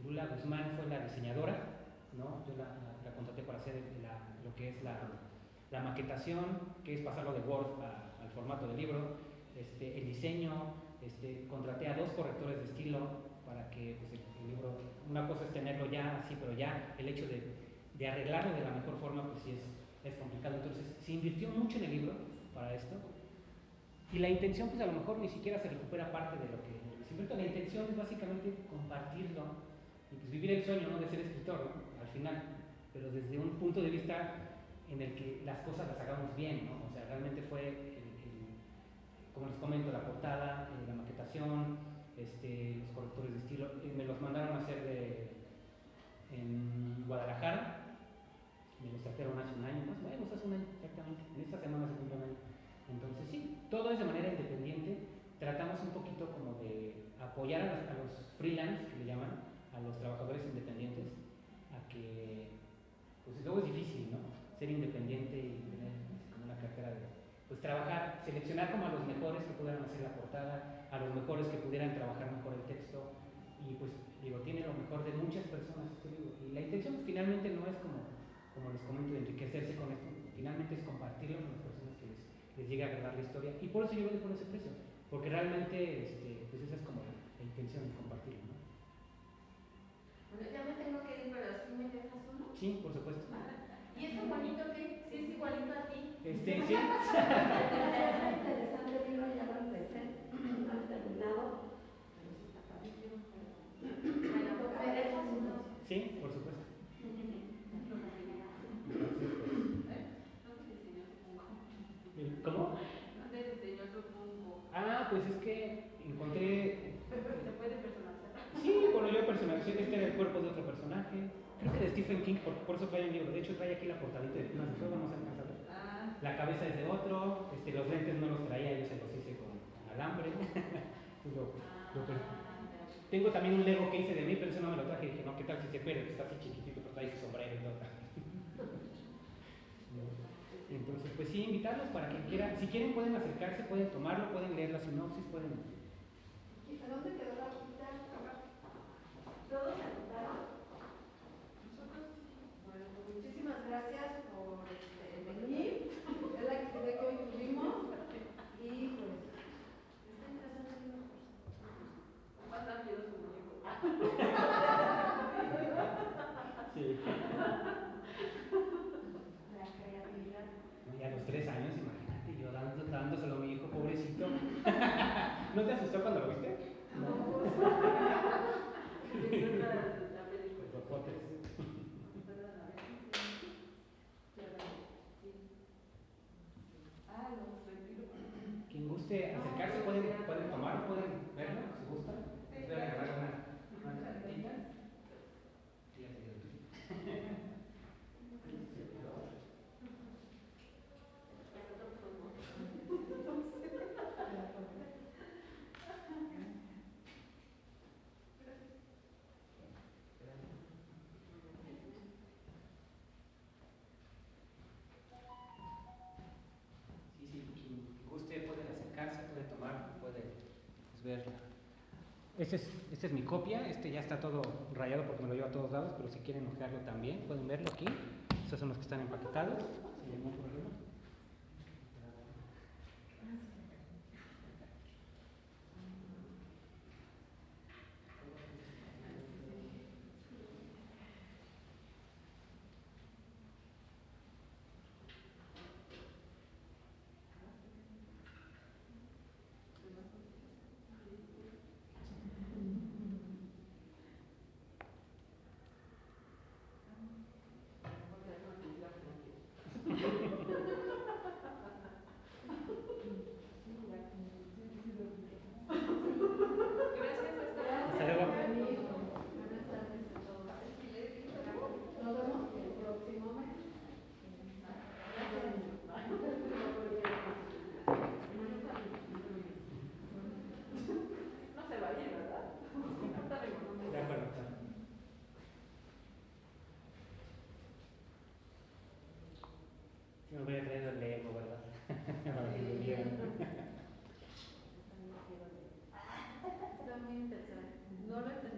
Lula Guzmán fue la diseñadora, ¿no? Yo la contraté para hacer lo que es la maquetación, que es pasarlo de Word al formato de libro, el diseño, contraté a 2 correctores de estilo para que pues, el libro, una cosa es tenerlo ya así, pero ya el hecho de arreglarlo de la mejor forma, pues sí es complicado. Entonces se invirtió mucho en el libro para esto, y la intención pues a lo mejor ni siquiera se recupera parte de lo que se invirtió. La intención es básicamente compartirlo y pues vivir el sueño, ¿no? De ser escritor, ¿no? Al final, pero desde un punto de vista en el que las cosas las hagamos bien, ¿no? O sea, realmente fue, como les comento, la portada, la maquetación, los correctores de estilo, me los mandaron a hacer en Guadalajara, me los trajeron hace un año, más o menos hace un año exactamente, en esta semana se cumple un año. Entonces sí, todo es de manera independiente, tratamos un poquito como de apoyar a los freelance, que le llaman, a los trabajadores independientes, a que, pues luego es difícil, ¿no? Ser independiente y tener como una cartera de, pues trabajar, seleccionar como a los mejores que pudieran hacer la portada, a los mejores que pudieran trabajar mejor el texto, y pues digo, tiene lo mejor de muchas personas este libro, y la intención pues, finalmente no es como les comento, de enriquecerse con esto, finalmente es compartirlo con las personas que les llegue a agradar la historia, y por eso yo lo dejo en ese precio, porque realmente pues esa es como la intención de compartirlo, ¿no? Bueno, ya me tengo que ir, pero ¿sí me dejas uno? Sí, por supuesto. ¿Y eso bonito que sí es igualito a ti? Sí. Es interesante el libro, ya lo empecé, no he terminado, pero sí está padrísimo. Bueno, ¿me dejas uno? Sí, por supuesto. ¿Cómo? No te diseñó su funko. Pues es que encontré. ¿Se puede personalizar? Sí, bueno, yo personalicé, este era el cuerpo de otro personaje. Creo que de Stephen King, por eso trae el libro. De hecho, trae aquí la portadita de Pinas de Fuego, no se alcanza a ver. La cabeza es de otro, los lentes no los traía, yo se los hice con alambre. Tengo también un Lego que hice de mí, pero ese no me lo traje. Dije, no, ¿qué tal si se pierde? Está así chiquitito, pero trae su sombrero y todo. Entonces, pues sí, invitarlos para que quieran. Si quieren, pueden acercarse, pueden tomarlo, pueden leer la sinopsis, pueden. ¿A dónde quedó la hojita? ¿Todos se anotaron? Bueno, pues muchísimas gracias por venir. Es la actividad que hoy tuvimos. Y pues, está interesante. Más rápido su muñeco. Sí. La creatividad. Y a los 3 años, imagínate, yo dándoselo a mi hijo, pobrecito. ¿No te asustó cuando lo viste? La película. Los potes. Ah, no, tranquilo. Quien guste acercarse, pueden tomarlo, pueden verlo, si gustan. Les voy a agarrar unas tarjetitas. Sí, quien guste puede acercarse, puede tomar, puede pues, verla. Esta es mi copia, ya está todo rayado porque me lo llevo a todos lados, pero si quieren ojearlo también, pueden verlo aquí. Estos son los que están empaquetados, sin ningún problema. Hasta luego. Buenas tardes a todos. Nos vemos el próximo mes. No se va bien, ¿verdad? De acuerdo. Sí, me voy a traer el Lego, ¿verdad? Para que lo vieran. Está muy interesante. No lo entendí.